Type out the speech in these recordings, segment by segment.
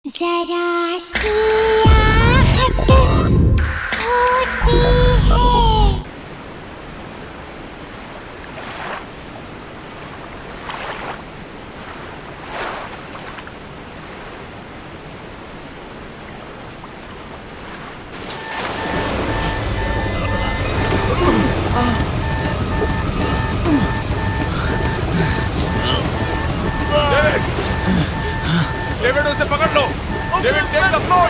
जरा सी आहट होती है। डेविड उसे पकड़ लो। David take the floor.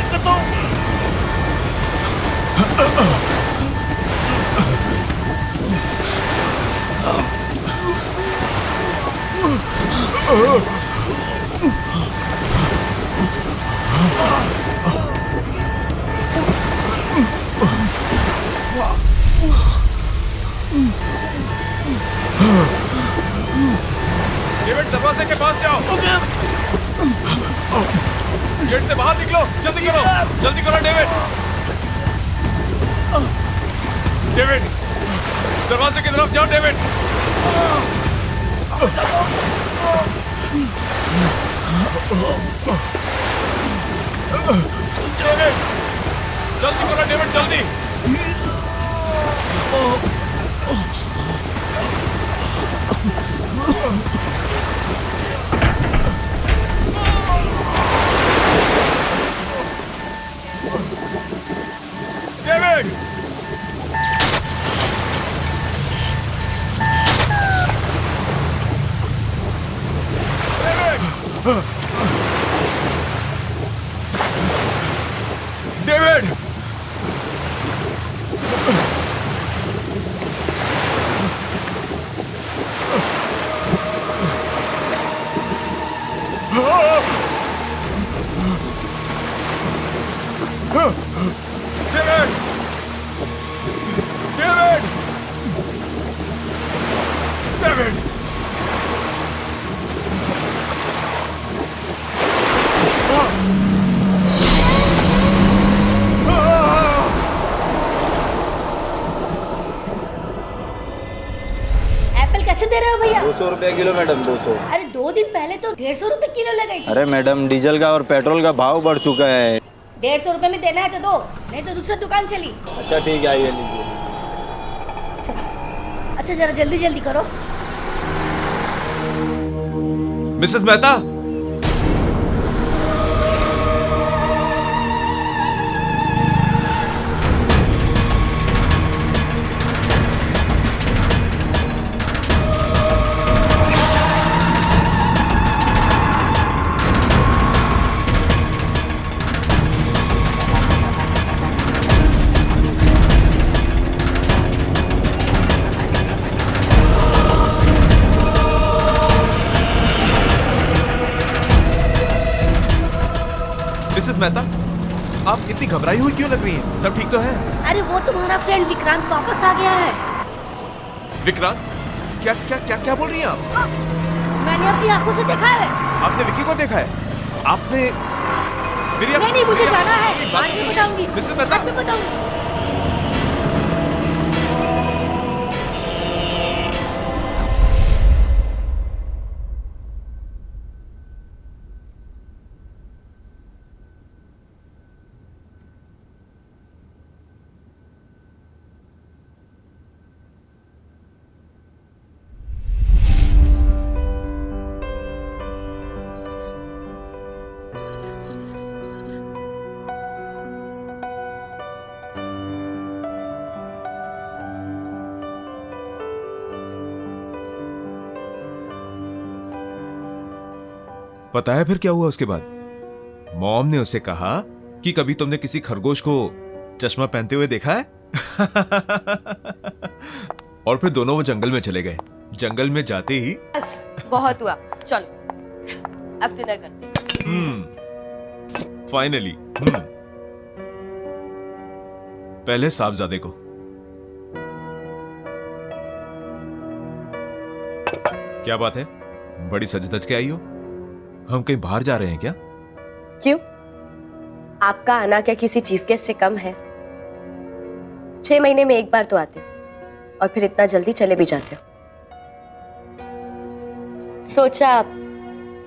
David दरवाजे के पास जाओ। गेट से बाहर निकलो। जल्दी करो डेविड। डेविड दरवाजे की तरफ जाओ। डेविड जल्दी करो। डेविड जल्दी। डेविड डेविड एप्पल कैसे दे रहे हो भैया? 200 रुपये किलो मैडम, 200। अरे 2 दिन पहले तो 150 रुपए किलो लगाई थी। अरे मैडम, डीजल का और पेट्रोल का भाव बढ़ चुका है। 150 रुपए में देना है तो दो, नहीं तो दूसरी दुकान चली। अच्छा ठीक है, आइए लीजिए। अच्छा जरा जल्दी जल्दी करो। मिसेस मेहता, मिसेस मेहता, आप इतनी घबराई हुई क्यों लग रही हैं? सब ठीक तो है? अरे वो तुम्हारा फ्रेंड विक्रांत वापस आ गया है। विक्रांत? क्या क्या क्या क्या बोल रही हैं आप? मैंने अपनी आंखों से देखा है। आपने विक्की को देखा है? आपने नहीं मुझे जाना है, बाद में बताऊंगी। मिसेस मेहता, बाद में बताऊंगी। पता है फिर क्या हुआ उसके बाद? मॉम ने उसे कहा कि कभी तुमने किसी खरगोश को चश्मा पहनते हुए देखा है? और फिर दोनों वो जंगल में चले गए। जंगल में जाते ही बस बहुत हुआ, चलो अब डिनर करते हैं। फाइनली। पहले साहबजादे को। क्या बात है, बड़ी सज धज के आई हो? हम कहीं बाहर जा रहे हैं क्या? क्यों? आपका आना क्या किसी चीफ गेस्ट से कम है? 6 महीने में एक बार तो आते हो और फिर इतना जल्दी चले भी जाते हो। सोचा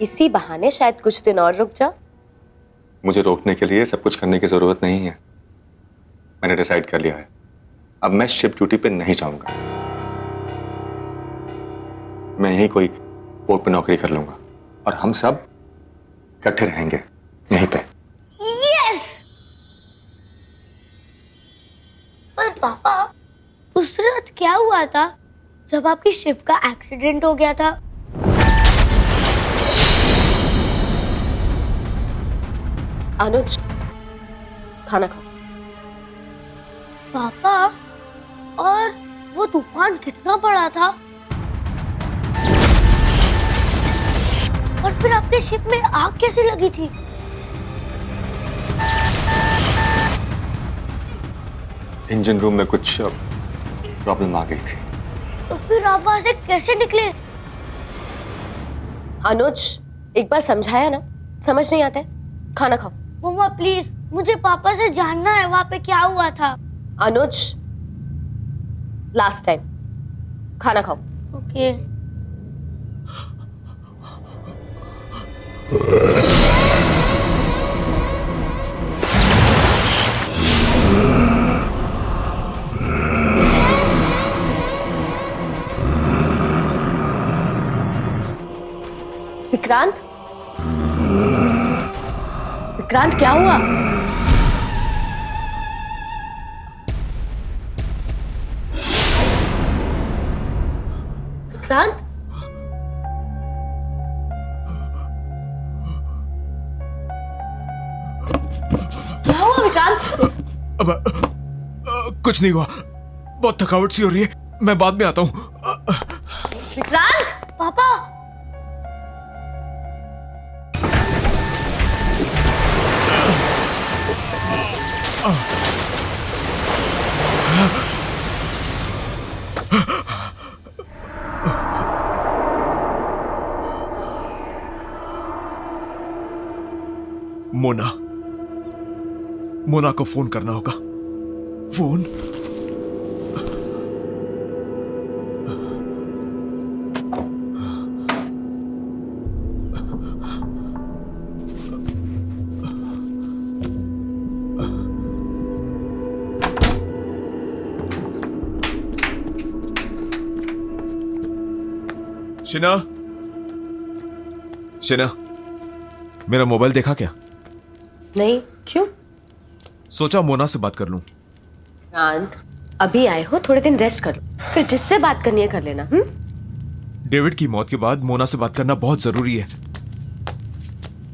इसी बहाने शायद कुछ दिन और रुक जाओ। मुझे रोकने के लिए सब कुछ करने की जरूरत नहीं है। मैंने डिसाइड कर लिया है, अब मैं शिप ड्यूटी पे नहीं जाऊंगा। मैं यहीं कोई पोर्ट पे नौकरी कर लूंगा और हम सब इकट्ठे रहेंगे यहीं पे। यस। पर पापा, उस रात क्या हुआ था जब आपकी शिप का एक्सीडेंट हो गया था? अनुज, खाना खाओ। पापा, और वो तूफान कितना बड़ा था? और फिर आपके शिप में आग कैसे लगी थी? इंजन रूम में कुछ प्रॉब्लम आ गई थी। तो फिर आप वहां से कैसे निकले? अनुज, एक बार समझाया ना, समझ नहीं आता है। खाना खाओ। मम्मा प्लीज, मुझे पापा से जानना है वहां पे क्या हुआ था। अनुज, लास्ट टाइम, खाना खाओ। ओके। विक्रांत, विक्रांत क्या हुआ? विक्रांत, क्या हुआ विक्रांत? अब कुछ नहीं हुआ, बहुत थकावट सी हो रही है, मैं बाद में आता हूँ। विक्रांत, पापा, मोना, मोना को फोन करना होगा। फोन। शिना, शिना, मेरा मोबाइल देखा क्या? नहीं, क्यों? सोचा मोना से बात कर लूं। विक्रांत, अभी आए हो, थोड़े दिन रेस्ट कर लो, फिर जिससे बात करनी है कर लेना। डेविड की मौत के बाद मोना से बात करना बहुत जरूरी है।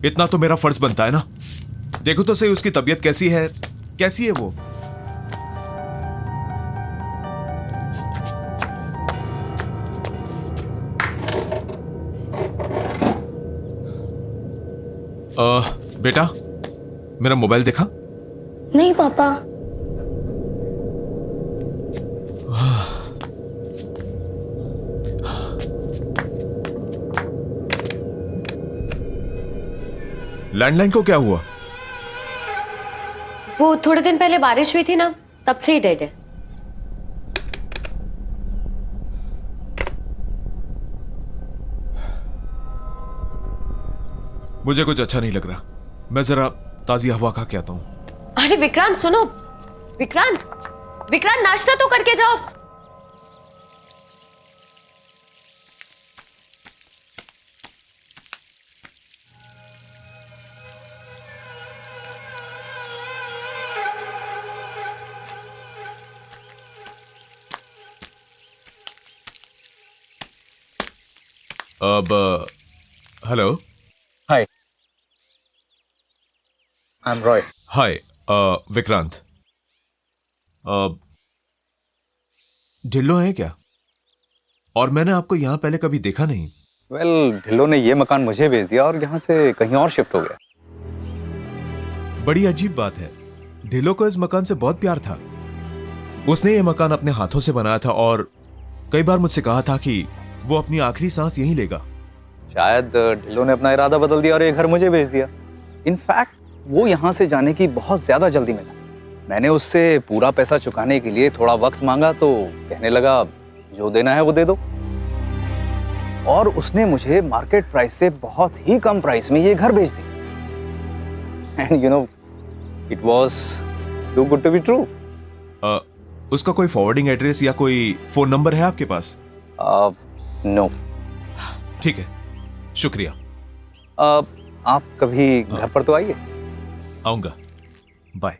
इतना तो मेरा फर्ज बनता है ना। देखो तो सही उसकी तबीयत कैसी है, कैसी है वो। बेटा, मेरा मोबाइल देखा? नहीं पापा। लैंडलाइन को क्या हुआ? वो थोड़े दिन पहले बारिश हुई थी ना, तब से ही डेड है। मुझे कुछ अच्छा नहीं लग रहा, मैं जरा ताजी हवा खा के आता हूं। अरे विक्रांत सुनो, विक्रांत, विक्रांत नाश्ता तो करके जाओ। अब हेलो। Hi, I'm Roy. हाय विक्रांत, ढिल्लो है क्या? और मैंने आपको यहां पहले कभी देखा नहीं। Well, ढिल्लो ने ये मकान मुझे बेच दिया और यहाँ से कहीं और शिफ्ट हो गया। बड़ी अजीब बात है, ढिल्लो को इस मकान से बहुत प्यार था। उसने ये मकान अपने हाथों से बनाया था और कई बार मुझसे कहा था कि वो अपनी आखिरी सांस यहीं लेगा। शायद ढिल्लो ने अपना इरादा बदल दिया और ये घर मुझे बेच दिया। इनफैक्ट वो यहाँ से जाने की बहुत ज्यादा जल्दी में था। मैंने उससे पूरा पैसा चुकाने के लिए थोड़ा वक्त मांगा तो कहने लगा जो देना है वो दे दो। और उसने मुझे मार्केट प्राइस से बहुत ही कम प्राइस में ये घर बेच दी। And you know it was too good to be true. उसका कोई फॉरवर्डिंग एड्रेस या कोई फोन नंबर है आपके पास? नो। ठीक है, शुक्रिया। आप कभी घर पर तो आइए। आऊंगा, बाय।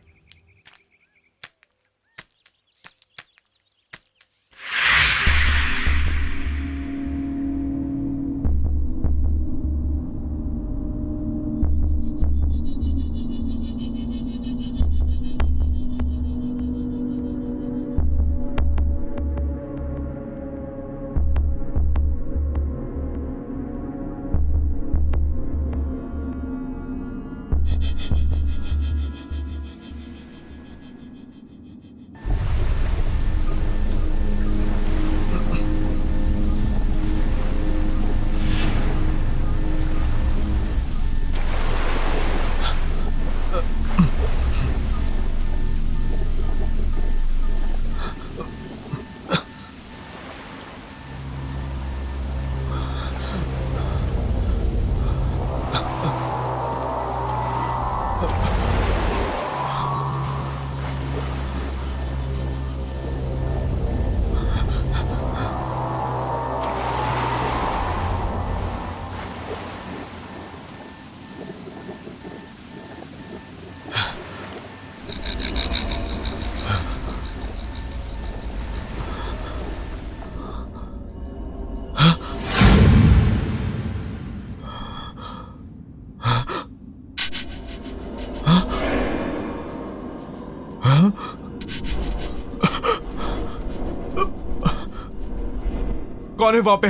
कौन है वहां पे?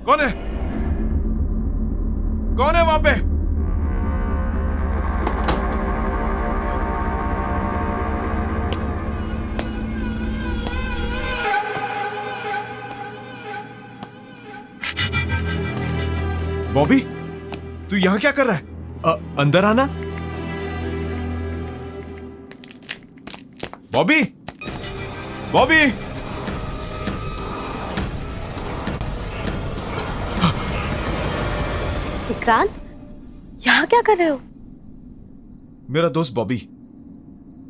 कौन है? कौन है वहां पे? बॉबी, तू यहां क्या कर रहा है? अंदर आना। बॉबी, बॉबी। विक्रांत, यहाँ क्या कर रहे हो? मेरा दोस्त बॉबी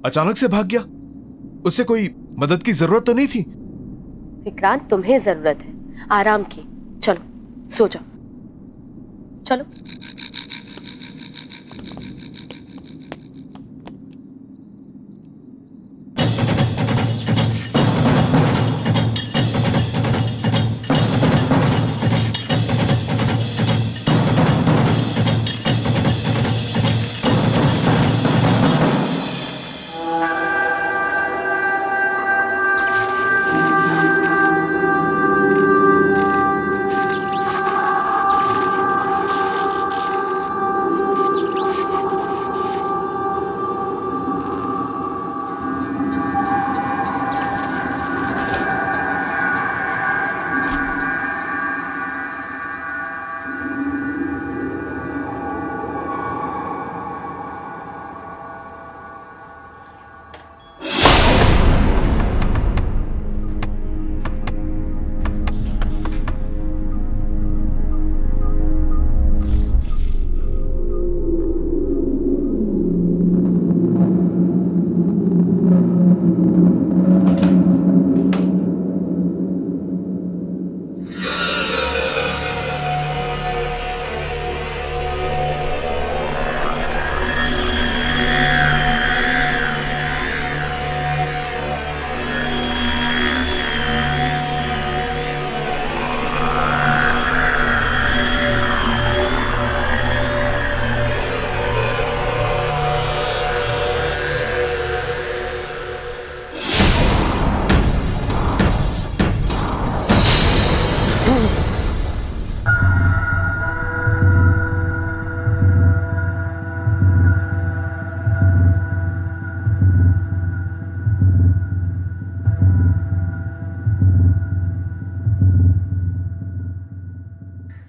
अचानक से भाग गया। उससे कोई मदद की जरूरत तो नहीं थी? विक्रांत, तुम्हें जरूरत है आराम की। चलो सो जाओ, चलो।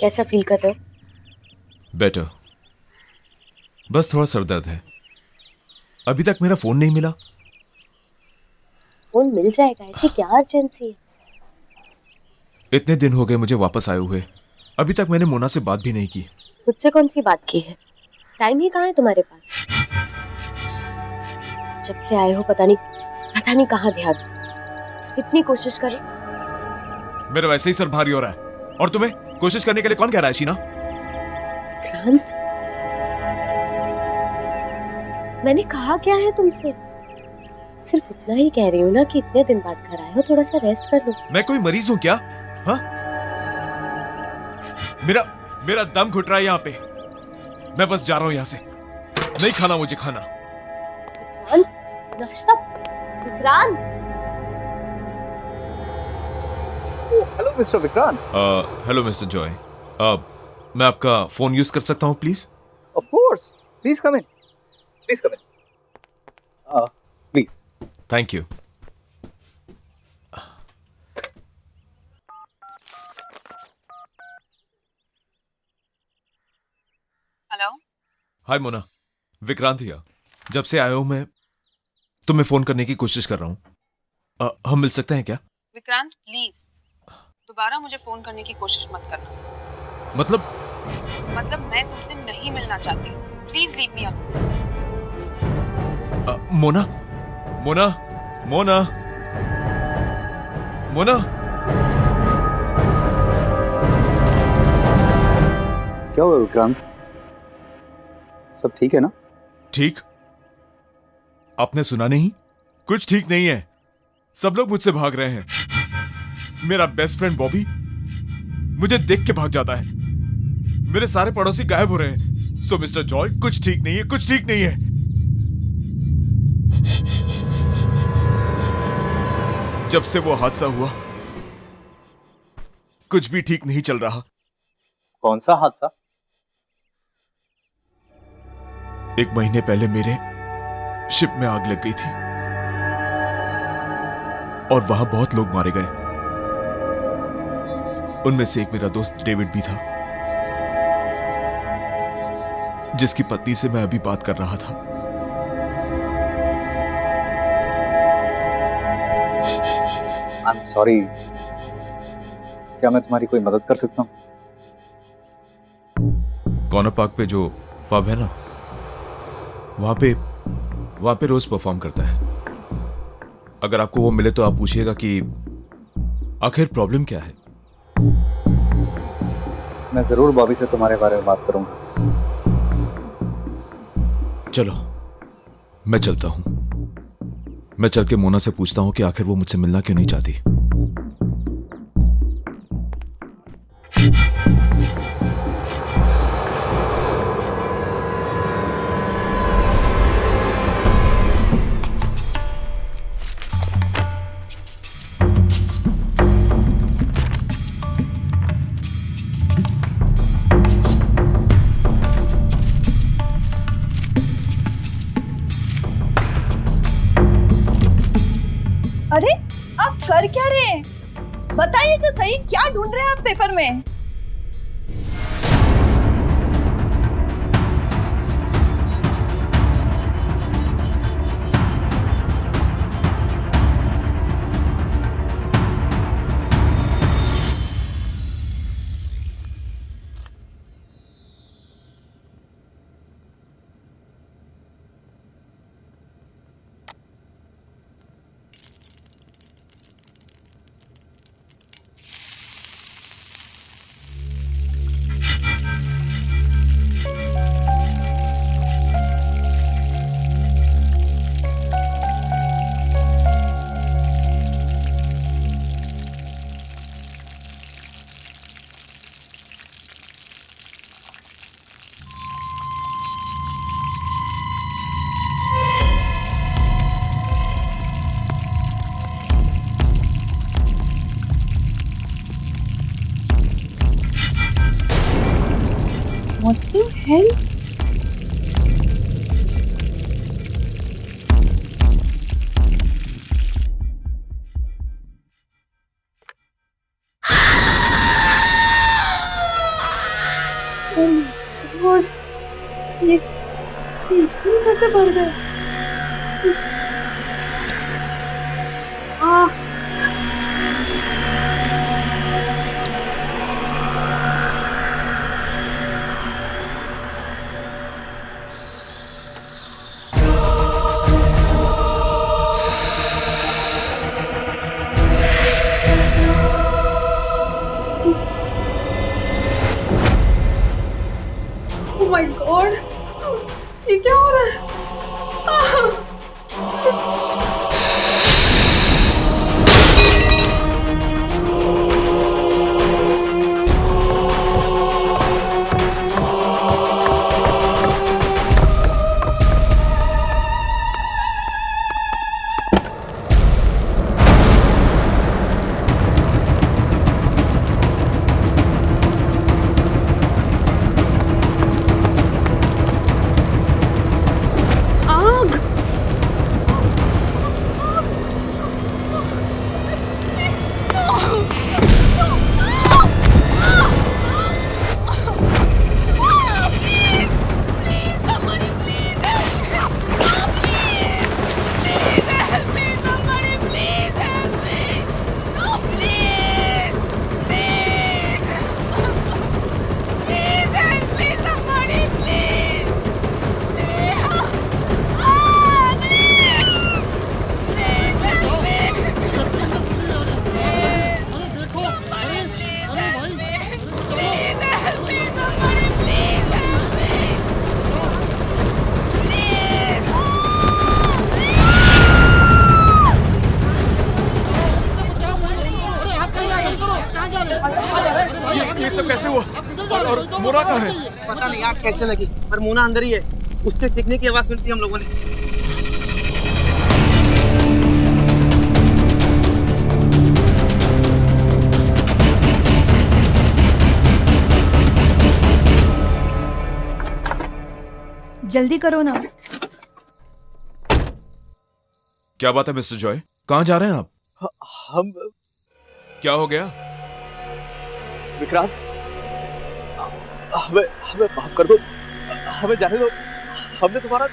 कैसा फील कर रहे हो? बेटर। बस थोड़ा सर दर्द है। अभी तक मेरा फोन नहीं मिला। फोन मिल जाएगा, ऐसी क्या अर्जेंसी है? इतने दिन हो गए मुझे वापस आए हुए, अभी तक मैंने मोना से बात भी नहीं की। मुझसे कौन सी बात की है? टाइम ही कहाँ है तुम्हारे पास? जब से आए हो पता नहीं कहाँ ध्यान। इतनी कोशिश करें। मेरा वैसे ही सर भारी हो रहा है, और तुम्हें कोशिश करने के लिए कौन कह रहा है शीना? विक्रांत, मैंने कहा क्या है तुमसे? सिर्फ इतना ही कह रही हूँ ना कि इतने दिन बाद घर आए हो, थोड़ा सा रेस्ट कर लो। मैं कोई मरीज हूं क्या? हाँ, मेरा दम घुट रहा है यहाँ पे। मैं बस जा रहा हूँ यहाँ से। नहीं खाना मुझे खाना। विक्रांत, नाश्ता। Vikrant, hello mister Vikrant. Hello mister Joy, मैं आपका फोन यूज कर सकता हूँ please? Of course, please come in, please come in, please. Thank you. Hello. Hi Mona, Vikrant here. जब से आया हूं मैं तुम्हें फोन करने की कोशिश कर रहा हूं। हम मिल सकते हैं क्या? विक्रांत प्लीज दोबारा मुझे फोन करने की कोशिश मत करना। मतलब मैं तुमसे नहीं मिलना चाहती। Please leave me alone. Mona Mona Mona Mona. क्या हुआ विक्रांत, सब ठीक है ना? ठीक? आपने सुना नहीं? कुछ ठीक नहीं है। सब लोग मुझसे भाग रहे हैं। मेरा बेस्ट फ्रेंड बॉबी मुझे देख के भाग जाता है। मेरे सारे पड़ोसी गायब हो रहे हैं। सो मिस्टर जॉय, कुछ ठीक नहीं है, कुछ ठीक नहीं है। जब से वो हादसा हुआ कुछ भी ठीक नहीं चल रहा। कौन सा हादसा? 1 महीने पहले मेरे शिप में आग लग गई थी और वहां बहुत लोग मारे गए। उनमें से एक मेरा दोस्त डेविड भी था, जिसकी पत्नी से मैं अभी बात कर रहा था। आई एम सॉरी, क्या मैं तुम्हारी कोई मदद कर सकता हूँ? कॉर्नर पार्क पे जो पब है ना, वहां पे रोज परफॉर्म करता है। अगर आपको वो मिले तो आप पूछिएगा कि आखिर प्रॉब्लम क्या है। मैं जरूर बॉबी से तुम्हारे बारे में बात करूंगा। चलो मैं चलता हूं। मैं चल के मोना से पूछता हूं कि आखिर वो मुझसे मिलना क्यों नहीं चाहती। अरे आप कर क्या रहे हैं? बताइए तो सही, क्या ढूंढ रहे हैं आप पेपर में? What the hell? Oh my God! ये इतनी कैसे बढ़ गए? ये क्या हो रहा है? ये सब कैसे हुआ? और मोना कहाँ है? पता नहीं आग कैसे लगी, पर मोना अंदर ही है। उसके सीखने की आवाज सुनती हम लोगों ने। जल्दी करो ना। क्या बात है मिस्टर जॉय, कहाँ जा रहे हैं आप? हम क्या हो गया? विक्रांत, हमें हमें माफ कर दो, हमें जाने दो। हमने तुम्हारा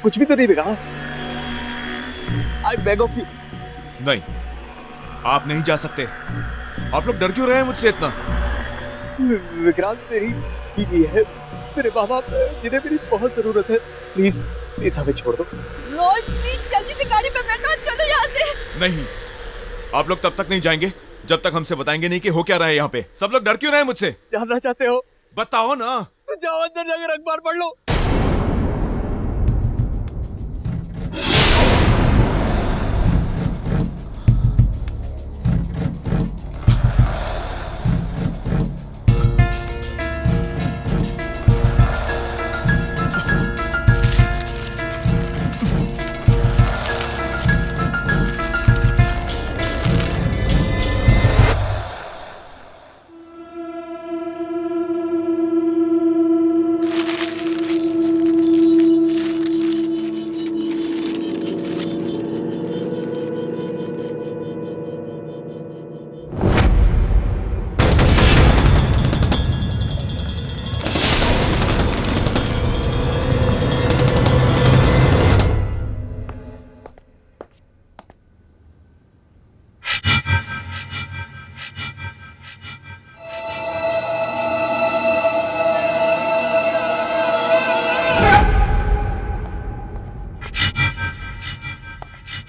कुछ भी तो नहीं बिगाड़ा। I beg of you. नहीं, आप नहीं जा सकते। आप लोग डर क्यों रहे हैं मुझसे इतना? विक्रांत, मेरी बीवी है, मेरे माँ बाप जिन्हें मेरी बहुत जरूरत है। प्लीज प्लीज हमें छोड़ दो। रोड प्लीज जल्दी से गाड़ी पे बैठो, चलो यहाँ से। नहीं, आप लोग तब तक नहीं जाएंगे जब तक हमसे बताएंगे नहीं कि हो क्या रहा है यहाँ पे। सब लोग डर क्यों रहे हैं मुझसे? जानना चाहते हो? बताओ ना। तो जाओ अंदर जाकर अखबार पढ़ लो।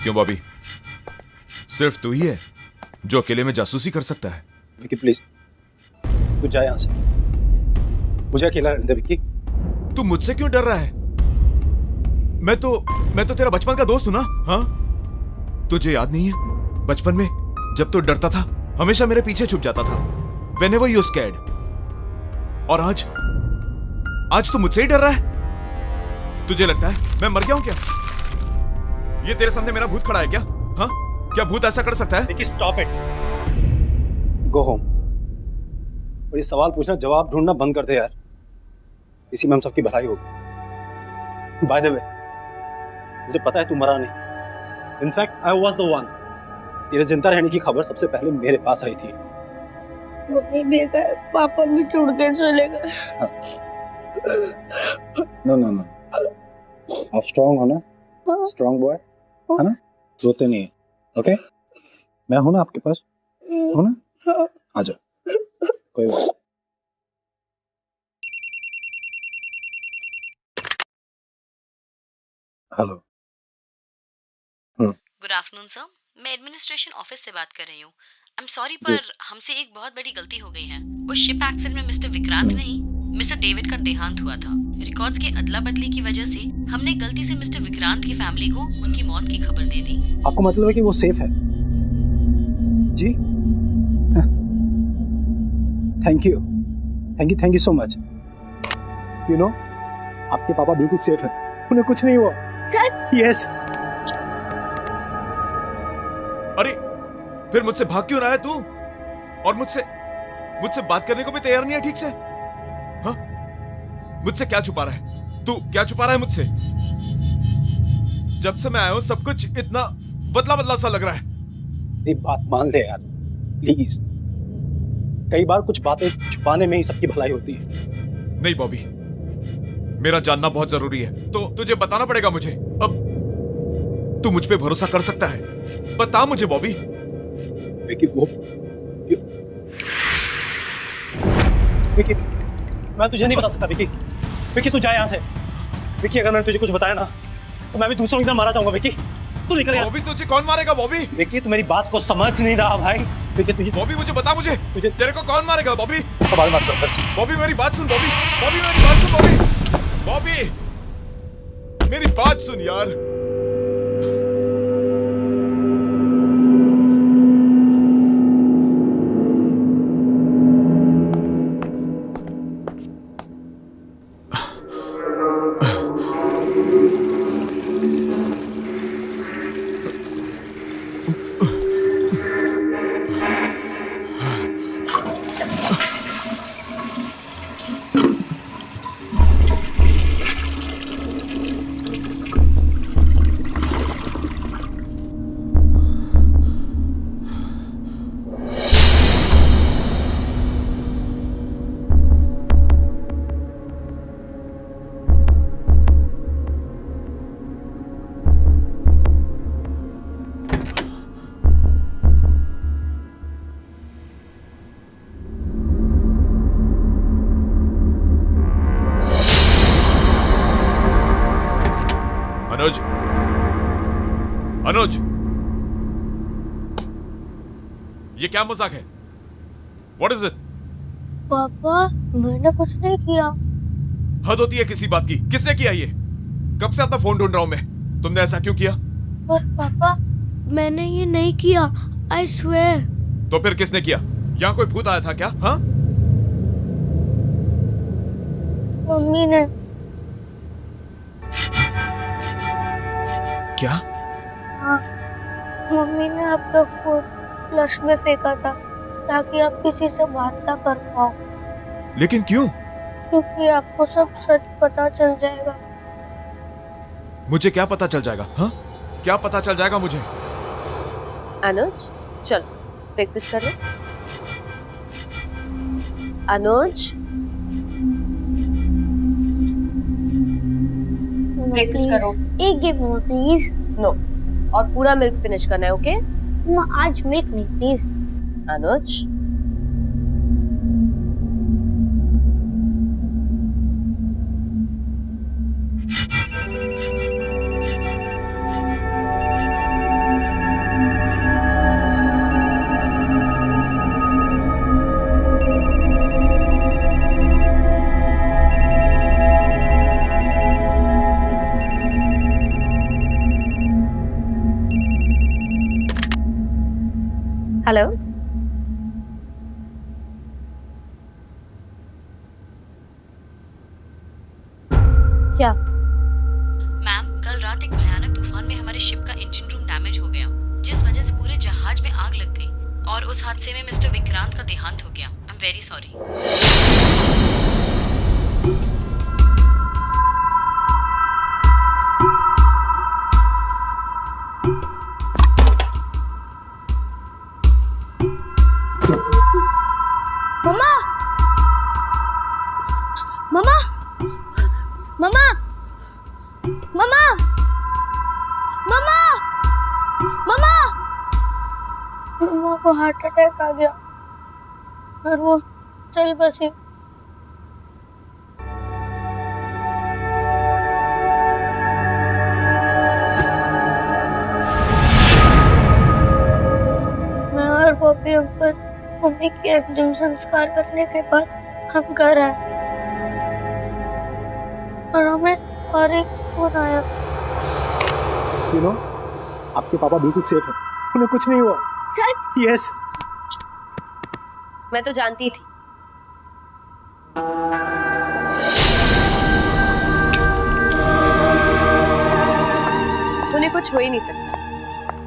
क्यों बॉबी, सिर्फ तू ही है जो अकेले में जासूसी कर सकता है? विक्की प्लीज, तू जा यहाँ से। मुझे अकेला रहने दे विक्की। तू मुझसे क्यों डर रहा है? मैं तो तेरा बचपन का दोस्त हूं ना। हाँ, तुझे याद नहीं है बचपन में जब तू डरता था हमेशा मेरे पीछे छुप जाता था? Whenever you're scared। और आज तू मुझसे ही डर रहा है? तुझे लगता है मैं मर गया हूं क्या? ये तेरे सामने मेरा भूत खड़ा है क्या? हाँ, क्या भूत ऐसा कर सकता है? Vicky stop it, go home. और ये सवाल पूछना, जवाब ढूंढना बंद कर दे यार। इसी में हम सबकी भलाई होगी। बाय द वे, मुझे पता है तू मरा नहीं। In fact I was the one. तेरे जिंदा रहने की खबर सबसे पहले मेरे पास आई थी। मम्मी भी गए, पापा भी छोड़ के चले गए। नो नो नो, आप स्ट्रांग हो ना? स्ट्रांग बॉय है ना? रोते नहीं है, ओके? मैं हूं ना आपके पास, हो ना? आ जाओ, कोई बात। हेलो। गुड आफ्टरनून सर, मैं एडमिनिस्ट्रेशन ऑफिस से बात कर रही हूँ। आई एम सॉरी, पर हमसे एक बहुत बड़ी गलती हो गई है। उस शिप एक्सीडेंट में मिस्टर विक्रांत नहीं, मिस्टर डेविड का देहांत हुआ था। रिकॉर्ड्स के अदला बदली की वजह से हमने गलती से मिस्टर विक्रांत की फैमिली को उनकी मौत की खबर दे दी। आपको मतलब है कि वो सेफ है? जी, thank you so much. You know, आपके पापा बिल्कुल सेफ है, उन्हें कुछ नहीं हुआ। सच? यस। अरे फिर मुझसे भाग क्यों रहा है तू? और मुझसे बात करने को भी तैयार नहीं है ठीक से? हाँ? मुझसे क्या छुपा रहा है तू? क्या छुपा रहा है मुझसे? जब से मैं आया हूं सब कुछ इतना बदला बदला सा लग रहा है। मेरी बात मान ले यार, प्लीज। कई बार कुछ बातें छुपाने में ही सबकी भलाई होती है। नहीं बॉबी, मेरा जानना बहुत जरूरी है, तो तुझे बताना पड़ेगा मुझे। अब तू मुझ पे भरोसा कर सकता है, बता मुझे बॉबी। विकी, विकी, मैं तुझे नहीं बता सकता विकी। विकी तू जा यहाँ से। विकी, अगर मैंने तुझे कुछ बताया ना तो मैं भी दूसरों की तरह मारा जाऊंगा। विकी तू निकल यहाँ। बॉबी तुझे कौन मारेगा बॉबी? विकी तू मेरी बात को समझ नहीं रहा भाई। विकी तुझे बॉबी मुझे बता, मुझे तेरे को कौन मारेगा बॉबी? बाद में बात कर। बॉबी मेरी बात सुन बॉबी, बॉबी मेरी बात सुन बॉबी, बॉबी मेरी बात सुन यार। अनुज, अनुज, ये क्या मजाक है? What is it? पापा, मैंने कुछ नहीं किया। हद होती है किसी बात की। किसने किया ये? कब से अपना फोन ढूंढ रहा हूं मैं। तुमने ऐसा क्यों किया? पर पापा, मैंने ये नहीं किया। I swear। तो फिर किसने किया? यहाँ कोई भूत आया था क्या? हाँ? मम्मी ने। क्या? हाँ, मम्मी ने आपका फोन फ्लश में फेंका था ताकि आप किसी से बात ना कर पाओ। लेकिन क्यों? क्योंकि आपको सब सच पता चल जाएगा। मुझे क्या पता चल जाएगा? हाँ? क्या पता चल जाएगा मुझे? अनुज, चलो ब्रेकफास्ट कर लो। अनुज, ब्रेकफास्ट करो। एक गिव मोर प्लीज। नो, और पूरा मिल्क फिनिश करना है, ओके? आज मिल्क नहीं प्लीज। Anuj, hello. क्या? मैम, कल रात एक भयानक तूफान में हमारे शिप का इंजन रूम डैमेज हो गया, जिस वजह से पूरे जहाज में आग लग गई और उस हादसे में मिस्टर विक्रांत का देहांत हो गया। I am very sorry. मम्मा, मम्मा, मम्मा, मम्मा, मम्मा, मम्मा, मम्मा को हार्ट अटैक आ गया और वो चल बसी। मैं और पॉपी अंकल मम्मी के अंतिम संस्कार करने के बाद हम घर आए। और हमें और एक फोन आया। यू नो, आपके पापा बिल्कुल सेफ है, उन्हें कुछ नहीं हुआ। सच? यस। मैं तो जानती थी। उन्हें कुछ हो ही नहीं सकता।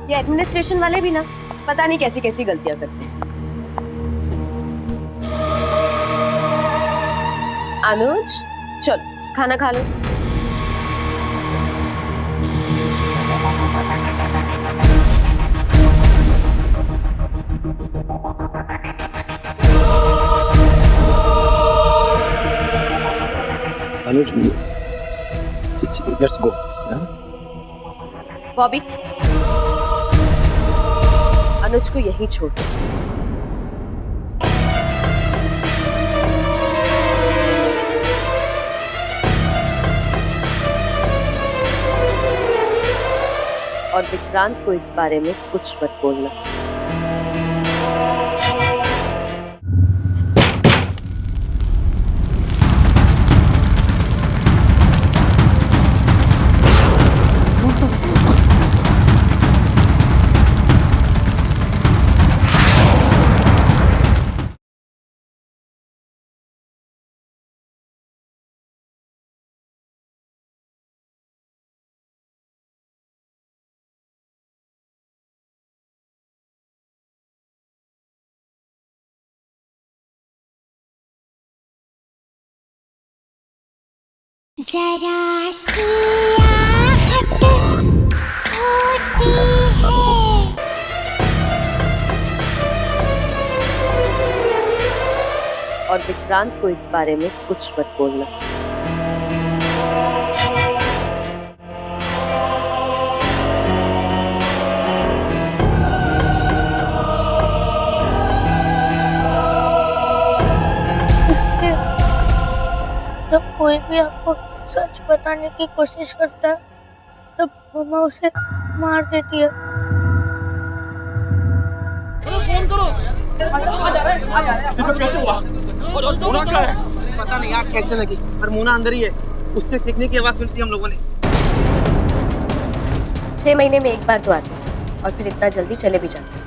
ये एडमिनिस्ट्रेशन वाले भी ना पता नहीं कैसी कैसी गलतियां करते हैं। अनुज, चल खाना खा लो। अनुज, लेट्स गो। बॉबी, अनुज को यहीं छोड़ दो। और विक्रांत को इस बारे में कुछ मत बोलना। जरा सी आहट होती है। और विक्रांत को इस बारे में कुछ मत बोलना। इसलिए जब कोई भी आपको सच बताने की कोशिश करता है तब मम्मा उसे मार देती है। फोन करो। ये सब कैसे हुआ? होना क्या है? पता नहीं आग कैसे लगी, पर मोना अंदर ही है। उसके सीखने की आवाज सुनती हम लोगों ने। 6 महीने में एक बार तो आते हैं और फिर इतना जल्दी चले भी जाते हैं।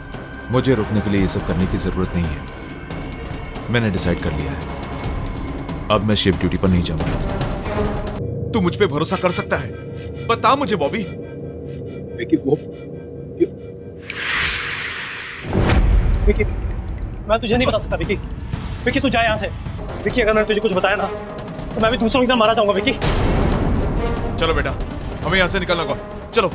मुझे रुकने के लिए ये सब करने की जरूरत नहीं है। मैंने डिसाइड कर लिया है, अब मैं शिफ्ट ड्यूटी पर नहीं जाऊंगा। तू मुझ पे भरोसा कर सकता है? बता मुझे बॉबी। विकी, विकी, मैं तुझे नहीं बता सकता विकी। विकी, तू जा यहाँ से। विकी, अगर मैंने तुझे कुछ बताया ना तो मैं भी दूसरों की तरह मारा जाऊंगा विकी। चलो बेटा, हमें यहाँ से निकलना होगा। चलो।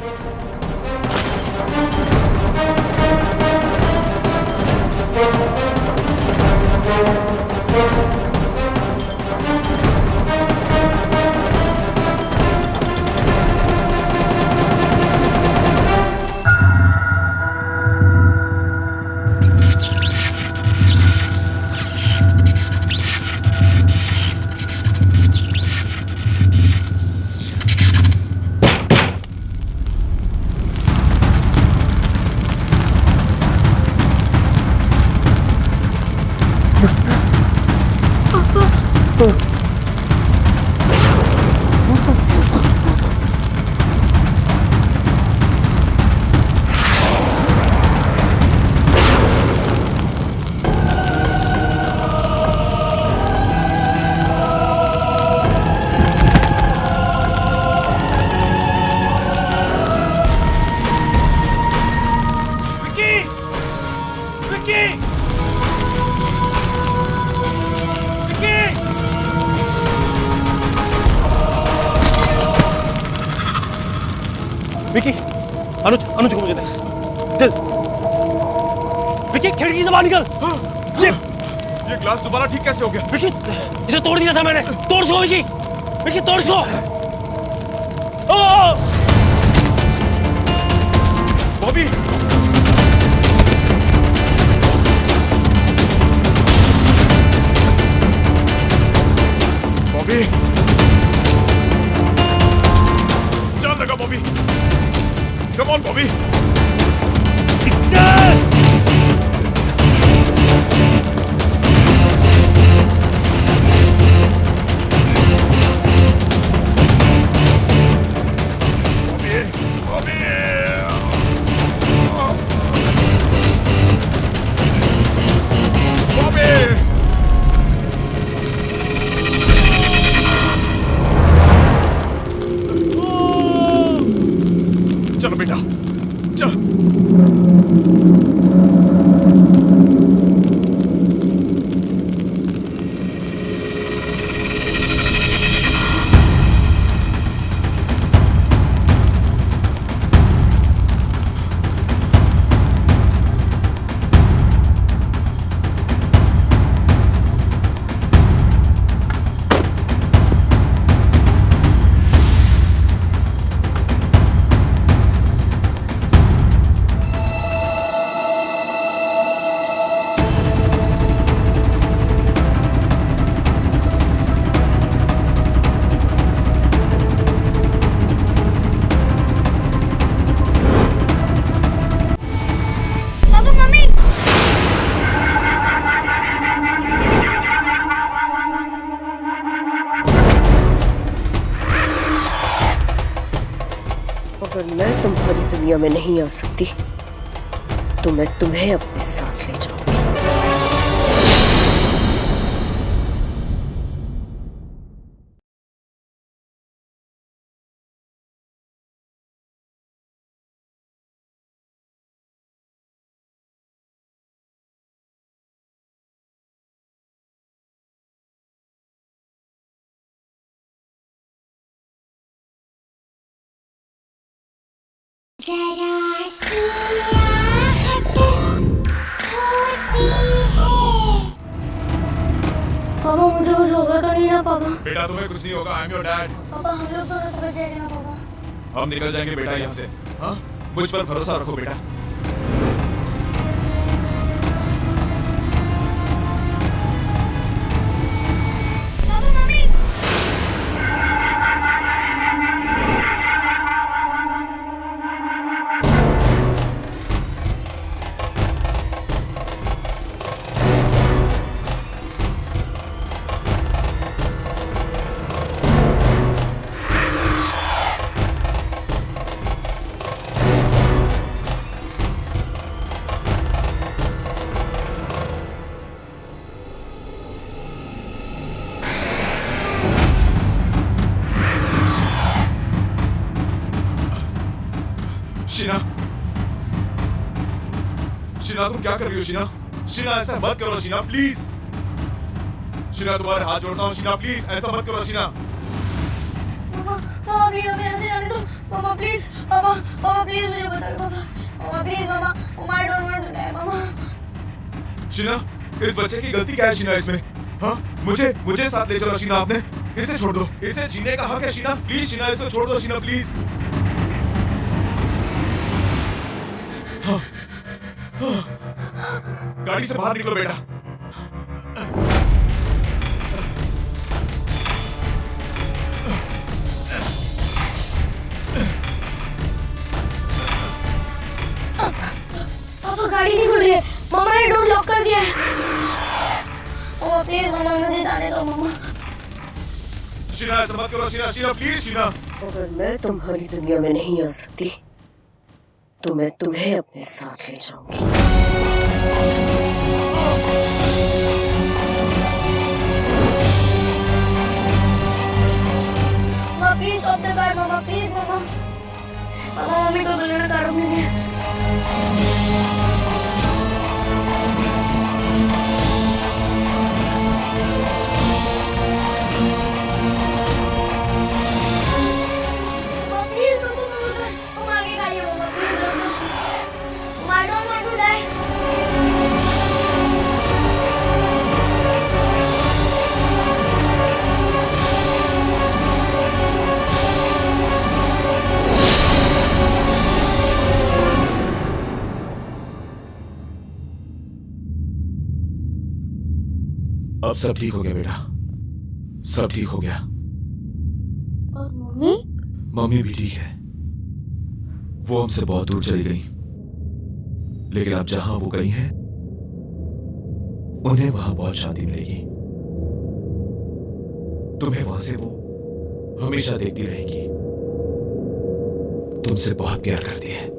विकी, अनुज, अनुज को मुझे दे। विकी, खिड़की से बाहर निकल। ये ग्लास दोबारा ठीक कैसे हो गया? विकी, इसे तोड़ दिया था मैंने। तोड़ इसको विकी। विकी, तोड़ इसको। बॉबी, बॉबी, जान लगा बॉबी। Come on Bobby. चलो बेटा, चलो। पापा मम्मी अगर मैं तुम्हारी दुनिया में नहीं आ सकती तो मैं तुम्हें अपने साथ ले जाऊंगी। जरा सियाहत होती है। पापा मुझे कुछ होगा तो नहीं ना पापा? बेटा तुम्हें कुछ नहीं होगा, आई एम योर डैड। पापा हम लोग दोनों तो बच जाएंगे ना पापा? हम निकल जाएंगे बेटा यहाँ से। हाँ, मुझ पर भरोसा रखो बेटा। पापा मम्मी शीना, शीना तुम क्या कर रही हो शीना? शीना ऐसा मत करो शीना, प्लीज। शीना तुम्हारे हाथ जोड़ता हूँ शीना, प्लीज ऐसा मत करो शीना। मामा मामा प्लीज हमें ऐसे जाने दो मामा प्लीज। पापा पापा प्लीज मुझे बता दो पापा। Mama please mama my don't want to die mama. Sheena, इस बच्चे की गलती क्या है शीना इसमें? हाँ, मुझे साथ ले चलो शीना, आपने इसे छोड़ दो, इसे जीने का हक है शीना, प्लीज शीना इसको छोड़ दो शीना, प्लीज। हाँ, हाँ, गाड़ी से बाहर निकलो बेटा। पापा गाड़ी नहीं खुल रही है, मामा ने डोर लॉक कर दिया है। मामा प्लीज मामा मुझे जाने दो मामा। शीना ऐसा मत करो शीना, शीना प्लीज शीना। अगर मैं तुम्हारी दुनिया में नहीं आ सकती तो मैं तुम्हें अपने साथ ले जाऊंगी। Mama please stop the car mama please mama. मामा मम्मी को बुलाना कार में है। मामा प्लीज रुको रुको, तुम आगे खाइए मामा प्लीज रुको। I don't want to die. अब सब ठीक हो गया बेटा, सब ठीक हो गया। और मम्मी? मम्मी भी ठीक है। वो हमसे बहुत दूर चली गई, लेकिन अब जहां वो गई हैं, उन्हें वहां बहुत शांति मिलेगी। तुम्हें वहां से वो हमेशा देखती रहेगी। तुमसे बहुत प्यार करती है।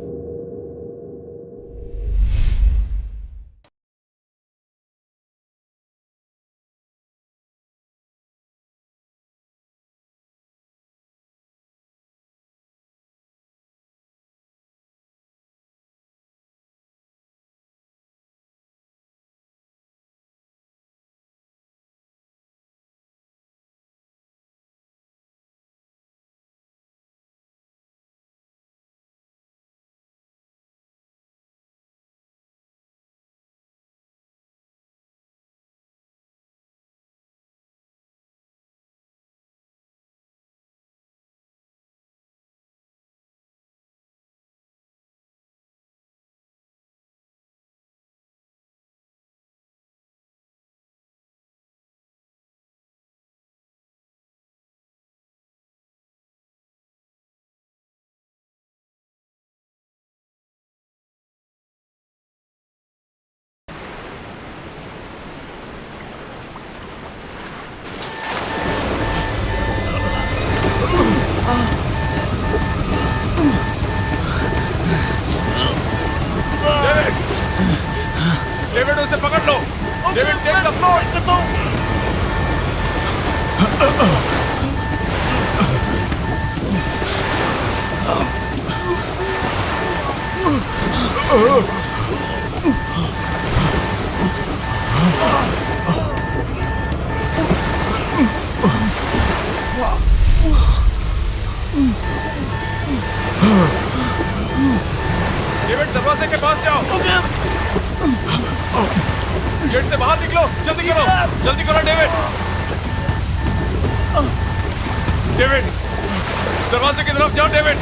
से पकड़ लो। David take the float. David दरवाजे के पास जाओ। गेट से बाहर निकलो, जल्दी करो डेविड। डेविड दरवाजे की तरफ जाओ डेविड।